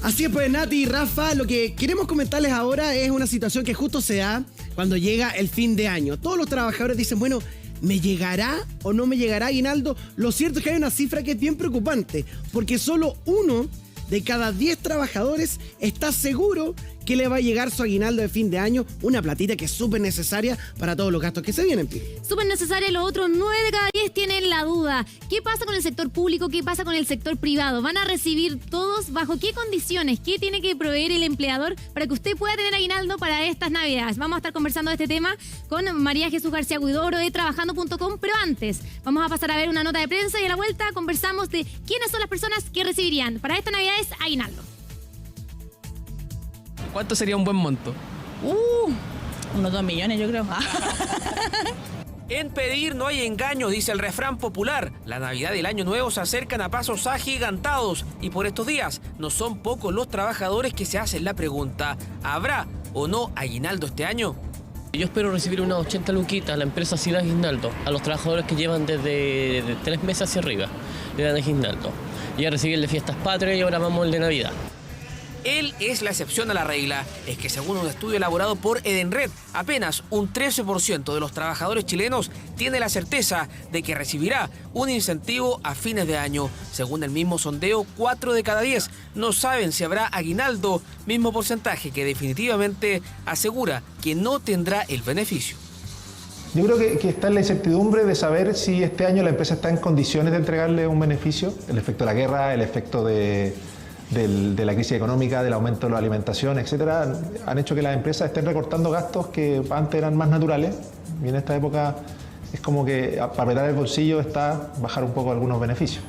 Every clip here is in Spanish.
Así es, pues, Nati y Rafa, lo que queremos comentarles ahora es una situación que justo se da cuando llega el fin de año. Todos los trabajadores dicen, bueno, ¿me llegará o no me llegará aguinaldo? Lo cierto es que hay una cifra que es bien preocupante, porque solo 1 de cada 10 trabajadores está seguro que le va a llegar su aguinaldo de fin de año, una platita que es súper necesaria para todos los gastos que se vienen. Súper necesaria, y los otros 9 de cada 10 tienen la duda. ¿Qué pasa con el sector público? ¿Qué pasa con el sector privado? ¿Van a recibir todos? ¿Bajo qué condiciones? ¿Qué tiene que proveer el empleador para que usted pueda tener aguinaldo para estas Navidades? Vamos a estar conversando de este tema con María Jesús García Huidobro de Trabajando.com, pero antes vamos a pasar a ver una nota de prensa y a la vuelta conversamos de quiénes son las personas que recibirían para estas Navidades aguinaldo. ¿Cuánto sería un buen monto? Unos 2 millones, yo creo. En pedir no hay engaño, dice el refrán popular. La Navidad y el Año Nuevo se acercan a pasos agigantados y por estos días no son pocos los trabajadores que se hacen la pregunta: ¿habrá o no aguinaldo este año? Yo espero recibir unas 80 luquitas, la empresa sin aguinaldo, a los trabajadores que llevan desde 3 meses hacia arriba, le dan aguinaldo. Ya recibí el de Fiestas Patrias y ahora vamos el de Navidad. Él es la excepción a la regla. Es que según un estudio elaborado por Edenred, apenas un 13% de los trabajadores chilenos tiene la certeza de que recibirá un incentivo a fines de año. Según el mismo sondeo, 4 de cada 10 no saben si habrá aguinaldo, mismo porcentaje que definitivamente asegura que no tendrá el beneficio. Yo creo que está en la incertidumbre de saber si este año la empresa está en condiciones de entregarle un beneficio. El efecto de la guerra, el efecto de la crisis económica, del aumento de la alimentación, etcétera, han hecho que las empresas estén recortando gastos que antes eran más naturales, y en esta época es como que para apretar el bolsillo está bajar un poco algunos beneficios.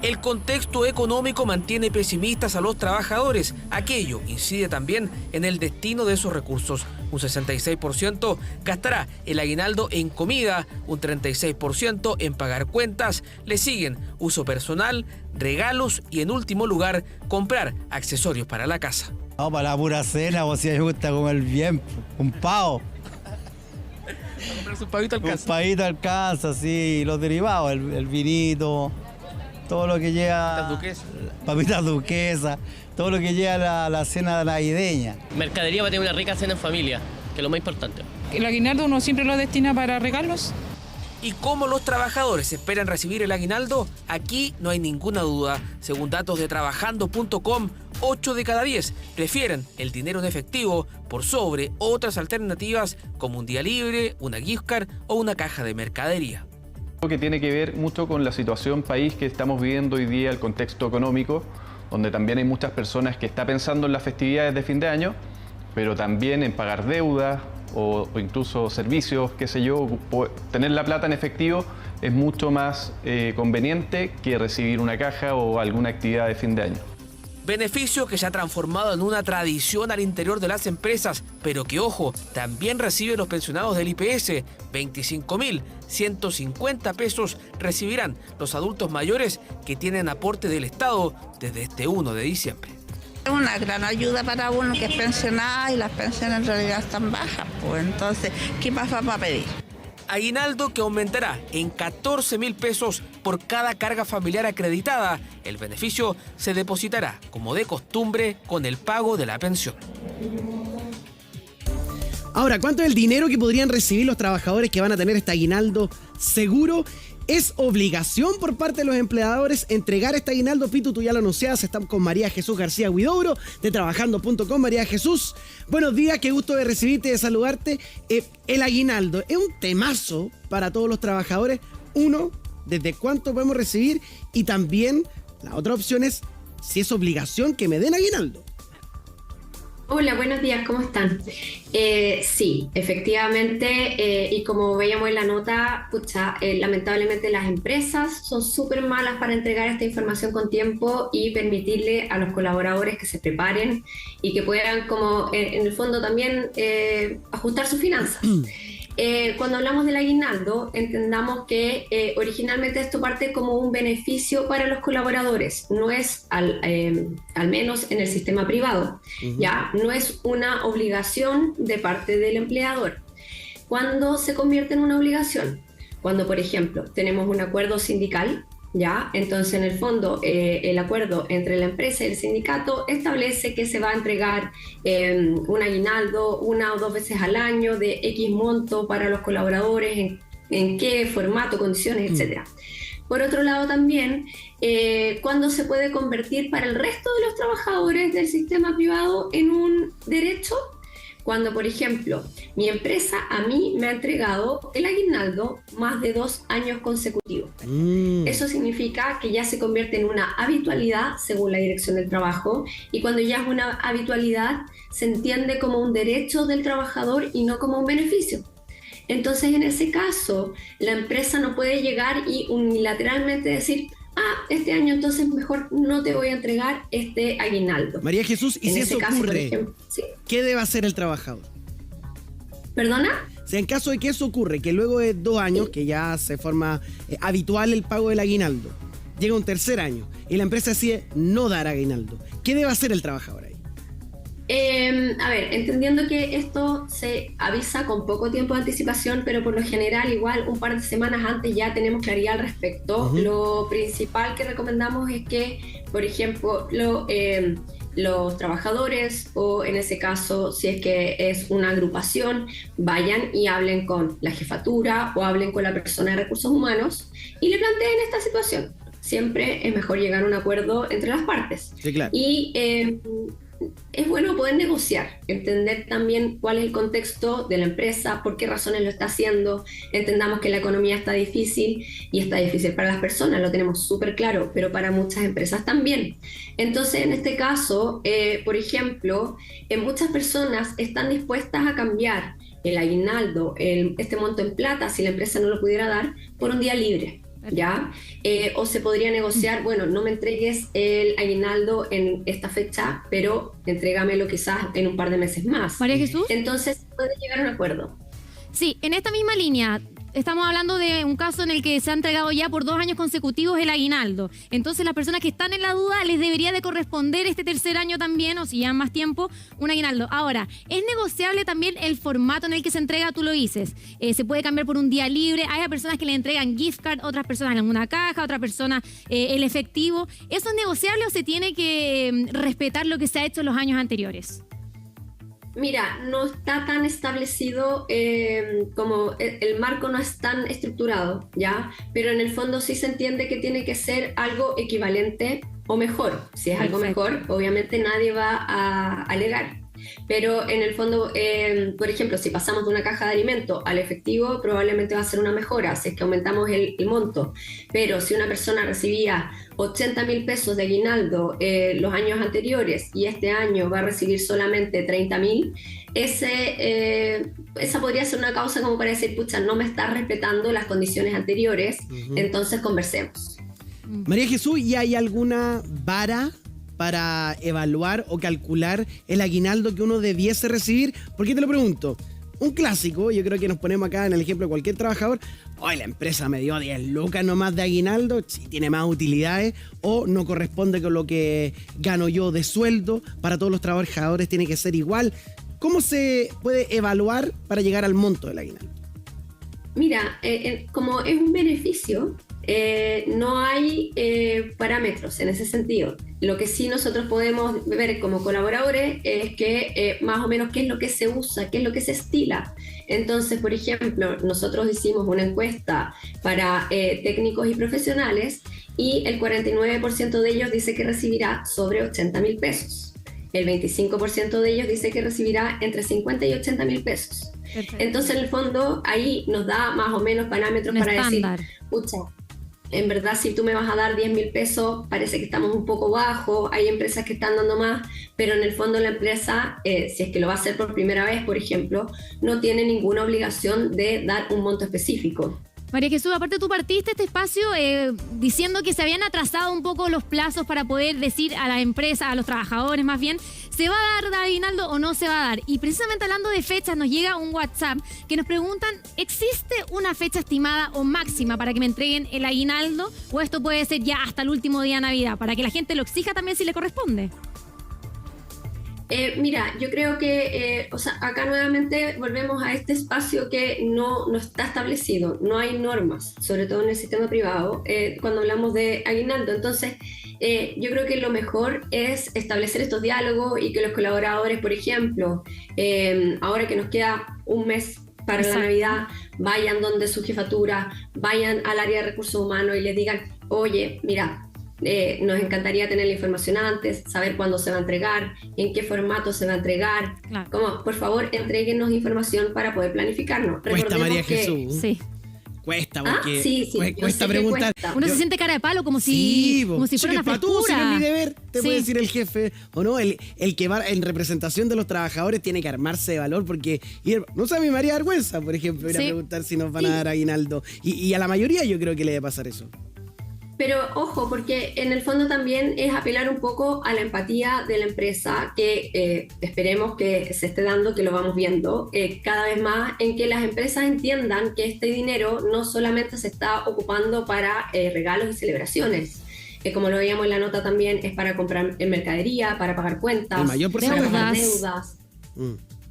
El contexto económico mantiene pesimistas a los trabajadores. Aquello incide también en el destino de esos recursos. Un 66% gastará el aguinaldo en comida, un 36% en pagar cuentas, le siguen uso personal, regalos y en último lugar, comprar accesorios para la casa. No, para la pura cena, vos si me gusta comer bien, un pavo. ¿A comprarse un pavito alcanza? Un pavito alcanza, sí, los derivados, el vinito, todo lo que llega... Papitas duquesas, todo lo que llega a la cena navideña. Mercadería va a tener una rica cena en familia, que es lo más importante. El aguinaldo uno siempre lo destina para regalos. ¿Y cómo los trabajadores esperan recibir el aguinaldo? Aquí no hay ninguna duda. Según datos de Trabajando.com, 8 de cada 10 prefieren el dinero en efectivo por sobre otras alternativas como un día libre, una gift card o una caja de mercadería. Que tiene que ver mucho con la situación país que estamos viviendo hoy día, el contexto económico, donde también hay muchas personas que están pensando en las festividades de fin de año, pero también en pagar deudas o incluso servicios, qué sé yo. Tener la plata en efectivo es mucho más conveniente que recibir una caja o alguna actividad de fin de año. Beneficio que se ha transformado en una tradición al interior de las empresas, pero que, ojo, también reciben los pensionados del IPS. 25.150 pesos recibirán los adultos mayores que tienen aporte del Estado desde este 1 de diciembre. Es una gran ayuda para uno que es pensionado y las pensiones en realidad están bajas, pues entonces, ¿qué más va a pedir? Aguinaldo que aumentará en 14.000 pesos por cada carga familiar acreditada. El beneficio se depositará, como de costumbre, con el pago de la pensión. Ahora, ¿cuánto es el dinero que podrían recibir los trabajadores que van a tener este aguinaldo seguro? ¿Es obligación por parte de los empleadores entregar este aguinaldo? Pitu, tú ya lo anunciabas, estamos con María Jesús García Huidobro de Trabajando.com. María Jesús, buenos días, qué gusto de recibirte y de saludarte. El aguinaldo es un temazo para todos los trabajadores. Uno, ¿desde cuánto podemos recibir? Y también la otra opción es si es obligación que me den aguinaldo. Hola, buenos días, ¿cómo están? Sí, efectivamente, y como veíamos en la nota, lamentablemente las empresas son súper malas para entregar esta información con tiempo y permitirle a los colaboradores que se preparen y que puedan, como en el fondo también, ajustar sus finanzas. Cuando hablamos del aguinaldo, entendamos que originalmente esto parte como un beneficio para los colaboradores, no es al menos en el sistema privado, ya no es una obligación de parte del empleador. ¿Cuándo se convierte en una obligación? Cuando, por ejemplo, tenemos un acuerdo sindical ¿ya? Entonces, en el fondo, el acuerdo entre la empresa y el sindicato establece que se va a entregar un aguinaldo 1 o 2 veces al año de X monto para los colaboradores, en qué formato, condiciones, etcétera. Por otro lado también, cuando se puede convertir para el resto de los trabajadores del sistema privado en un derecho, cuando, por ejemplo, mi empresa a mí me ha entregado el aguinaldo más de 2 años consecutivos. Eso significa que ya se convierte en una habitualidad según la Dirección del Trabajo, y cuando ya es una habitualidad se entiende como un derecho del trabajador y no como un beneficio. Entonces, en ese caso, la empresa no puede llegar y unilateralmente decir: este año entonces mejor no te voy a entregar este aguinaldo. María Jesús, y en si ese eso caso, ocurre, por ejemplo, ¿sí? ¿Qué debe hacer el trabajador? ¿Perdona? O sea, en caso de que eso ocurre, que luego de 2 años, que ya se forma habitual el pago del aguinaldo, llega un tercer año y la empresa decide no dar aguinaldo, ¿qué debe hacer el trabajador ahí? A ver, entendiendo que esto se avisa con poco tiempo de anticipación, pero por lo general igual un par de semanas antes ya tenemos claridad al respecto. Lo principal que recomendamos es que, por ejemplo, los trabajadores, o en ese caso, si es que es una agrupación, vayan y hablen con la jefatura o hablen con la persona de recursos humanos y le planteen esta situación. Siempre es mejor llegar a un acuerdo entre las partes. Sí, claro. Y es bueno poder negociar, entender también cuál es el contexto de la empresa, por qué razones lo está haciendo. Entendamos que la economía está difícil, y está difícil para las personas, lo tenemos súper claro, pero para muchas empresas también. Entonces, en este caso, por ejemplo, muchas personas están dispuestas a cambiar el aguinaldo, este monto en plata, si la empresa no lo pudiera dar, por un día libre. ¿Ya? O se podría negociar: bueno, no me entregues el aguinaldo en esta fecha, pero entrégamelo quizás en un par de meses más. María Jesús. Entonces, puede llegar a un acuerdo. Sí, en esta misma línea, estamos hablando de un caso en el que se ha entregado ya por 2 años consecutivos el aguinaldo. Entonces, las personas que están en la duda, les debería de corresponder este tercer año también, o si llevan más tiempo, un aguinaldo. Ahora, ¿es negociable también el formato en el que se entrega? Tú lo dices. Se puede cambiar por un día libre. Hay personas que le entregan gift card, otras personas en una caja, otra persona el efectivo. ¿Eso es negociable o se tiene que respetar lo que se ha hecho en los años anteriores? Mira, no está tan establecido, como el marco no es tan estructurado, ¿ya? Pero en el fondo sí se entiende que tiene que ser algo equivalente o mejor. Si es algo mejor, obviamente nadie va a alegar. Pero en el fondo, por ejemplo, si pasamos de una caja de alimento al efectivo, probablemente va a ser una mejora si es que aumentamos el monto. Pero si una persona recibía 80.000 pesos de aguinaldo los años anteriores y este año va a recibir solamente 30.000, esa podría ser una causa como para decir: pucha, no me está respetando las condiciones anteriores, entonces conversemos. María Jesús, ¿y hay alguna vara para evaluar o calcular el aguinaldo que uno debiese recibir? ¿Por qué te lo pregunto? Un clásico, yo creo que nos ponemos acá en el ejemplo de cualquier trabajador: hoy la empresa me dio 10 lucas nomás de aguinaldo, si tiene más utilidades, o no corresponde con lo que gano yo de sueldo. Para todos los trabajadores tiene que ser igual. ¿Cómo se puede evaluar para llegar al monto del aguinaldo? Mira, como es un beneficio, no hay parámetros en ese sentido. Lo que sí nosotros podemos ver como colaboradores es que más o menos qué es lo que se usa, qué es lo que se estila. Entonces, por ejemplo, nosotros hicimos una encuesta para técnicos y profesionales, y el 49% de ellos dice que recibirá sobre 80.000 pesos. El 25% de ellos dice que recibirá entre 50 y 80.000 pesos. Perfecto. Entonces, en el fondo, ahí nos da más o menos parámetros para estándar. decir: pucha, en verdad, si tú me vas a dar 10.000 pesos, parece que estamos un poco bajo. Hay empresas que están dando más, pero en el fondo la empresa, si es que lo va a hacer por primera vez, por ejemplo, no tiene ninguna obligación de dar un monto específico. María Jesús, aparte tú partiste este espacio diciendo que se habían atrasado un poco los plazos para poder decir a la empresa, a los trabajadores más bien, ¿se va a dar aguinaldo o no se va a dar? Y precisamente hablando de fechas, nos llega un WhatsApp que nos preguntan: ¿existe una fecha estimada o máxima para que me entreguen el aguinaldo? ¿O esto puede ser ya hasta el último día de Navidad, para que la gente lo exija también si le corresponde? Mira, yo creo que acá nuevamente volvemos a este espacio que no está establecido, no hay normas, sobre todo en el sistema privado, cuando hablamos de aguinaldo. Entonces, yo creo que lo mejor es establecer estos diálogos y que los colaboradores, por ejemplo, ahora que nos queda un mes para la Navidad, vayan donde su jefatura, vayan al área de recursos humanos y les digan, oye, mira, nos encantaría tener la información antes, saber cuándo se va a entregar, en qué formato se va a entregar. Claro. Como, por favor, entréguenos información para poder planificarnos. Cuesta, María Jesús. Sí. Cuesta, porque sí, cuesta preguntar. Cuesta. Uno se siente cara de palo como si fuera una frescura. Si no es mi deber, te puede decir el jefe. O no, el que va en representación de los trabajadores tiene que armarse de valor porque, no sé, a mí me haría vergüenza, por ejemplo, ir a preguntar si nos van a dar aguinaldo. Y a la mayoría yo creo que le debe pasar eso. Pero ojo, porque en el fondo también es apelar un poco a la empatía de la empresa, que esperemos que se esté dando, que lo vamos viendo cada vez más, en que las empresas entiendan que este dinero no solamente se está ocupando para regalos y celebraciones. Como lo veíamos en la nota también, es para comprar en mercadería, para pagar cuentas, para pagar deudas.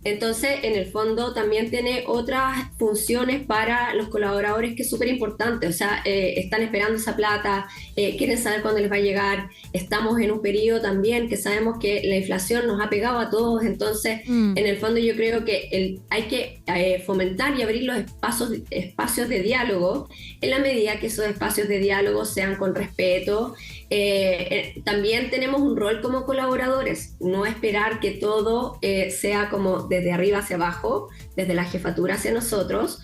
Entonces, en el fondo también tiene otras funciones para los colaboradores que es súper importante. O sea, están esperando esa plata, quieren saber cuándo les va a llegar. Estamos en un periodo también que sabemos que la inflación nos ha pegado a todos. Entonces, en el fondo yo creo que hay que fomentar y abrir los espacios de diálogo en la medida que esos espacios de diálogo sean con respeto. También tenemos un rol como colaboradores, no esperar que todo sea como desde arriba hacia abajo, desde la jefatura hacia nosotros.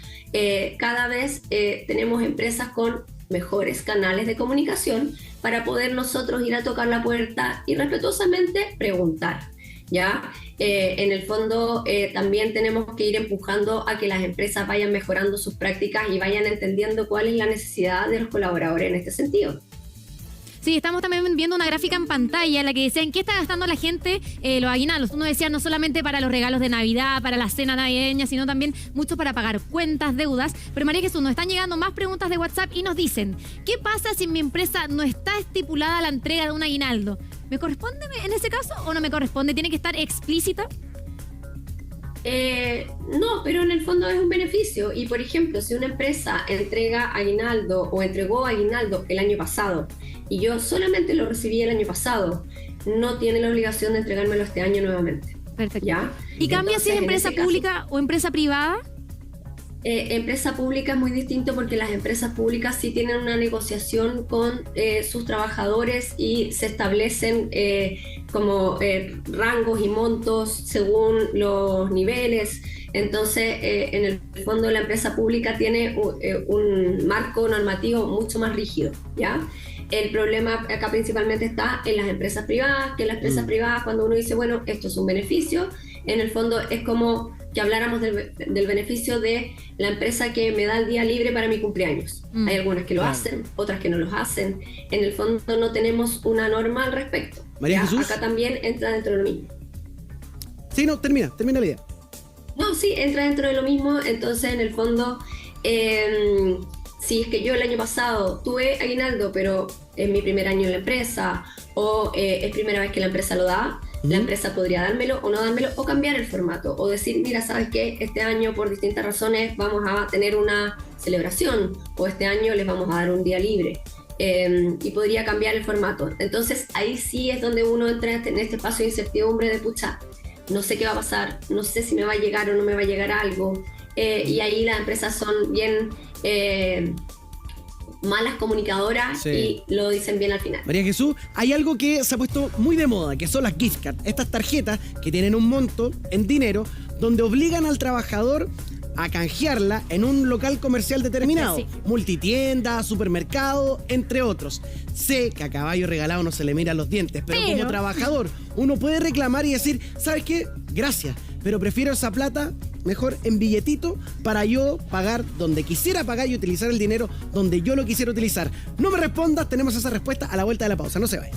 Cada vez tenemos empresas con mejores canales de comunicación para poder nosotros ir a tocar la puerta y respetuosamente preguntar. ¿Ya? En el fondo también tenemos que ir empujando a que las empresas vayan mejorando sus prácticas y vayan entendiendo cuál es la necesidad de los colaboradores en este sentido. Sí, estamos también viendo una gráfica en pantalla en la que decía en qué está gastando la gente los aguinaldos. Uno decía no solamente para los regalos de Navidad, para la cena navideña, sino también mucho para pagar cuentas, deudas. Pero María Jesús, nos están llegando más preguntas de WhatsApp y nos dicen, ¿qué pasa si en mi empresa no está estipulada la entrega de un aguinaldo? ¿Me corresponde en ese caso o no me corresponde? ¿Tiene que estar explícita? No, pero en el fondo es un beneficio. Y por ejemplo, si una empresa entrega aguinaldo o entregó aguinaldo el año pasado y yo solamente lo recibí el año pasado, no tiene la obligación de entregármelo este año nuevamente. Perfecto. ¿Ya? ¿Y cambia entonces, si es empresa pública o empresa privada? Empresa pública es muy distinto porque las empresas públicas sí tienen una negociación con sus trabajadores y se establecen como rangos y montos según los niveles. Entonces, en el fondo la empresa pública tiene un marco normativo mucho más rígido, ¿ya? El problema acá principalmente está en las empresas privadas, que en las empresas privadas cuando uno dice, bueno, esto es un beneficio, en el fondo es como que habláramos del beneficio de la empresa que me da el día libre para mi cumpleaños. Hay algunas que lo hacen, otras que no lo hacen. En el fondo no tenemos una norma al respecto. María Jesús. Acá también entra dentro de lo mismo. Sí, no, termina la idea. No, sí, entra dentro de lo mismo. Entonces, en el fondo, si es que yo el año pasado tuve aguinaldo, pero es mi primer año en la empresa, o es primera vez que la empresa lo da, la empresa podría dármelo o no dármelo, o cambiar el formato, o decir, mira, ¿sabes qué? Este año por distintas razones vamos a tener una celebración, o este año les vamos a dar un día libre, y podría cambiar el formato. Entonces ahí sí es donde uno entra en este espacio de incertidumbre de pucha, no sé qué va a pasar, no sé si me va a llegar o no me va a llegar algo, y ahí las empresas son bien malas comunicadoras, y lo dicen bien al final. María Jesús, hay algo que se ha puesto muy de moda, que son las gift cards, estas tarjetas que tienen un monto en dinero, donde obligan al trabajador a canjearla en un local comercial determinado, multitienda, supermercado, entre otros. Sé que a caballo regalado no se le miran los dientes, pero como trabajador uno puede reclamar y decir, ¿sabes qué? Gracias, pero prefiero esa plata mejor en billetito para yo pagar donde quisiera pagar y utilizar el dinero donde yo lo quisiera utilizar. No me respondas, tenemos esa respuesta a la vuelta de la pausa, no se vayan.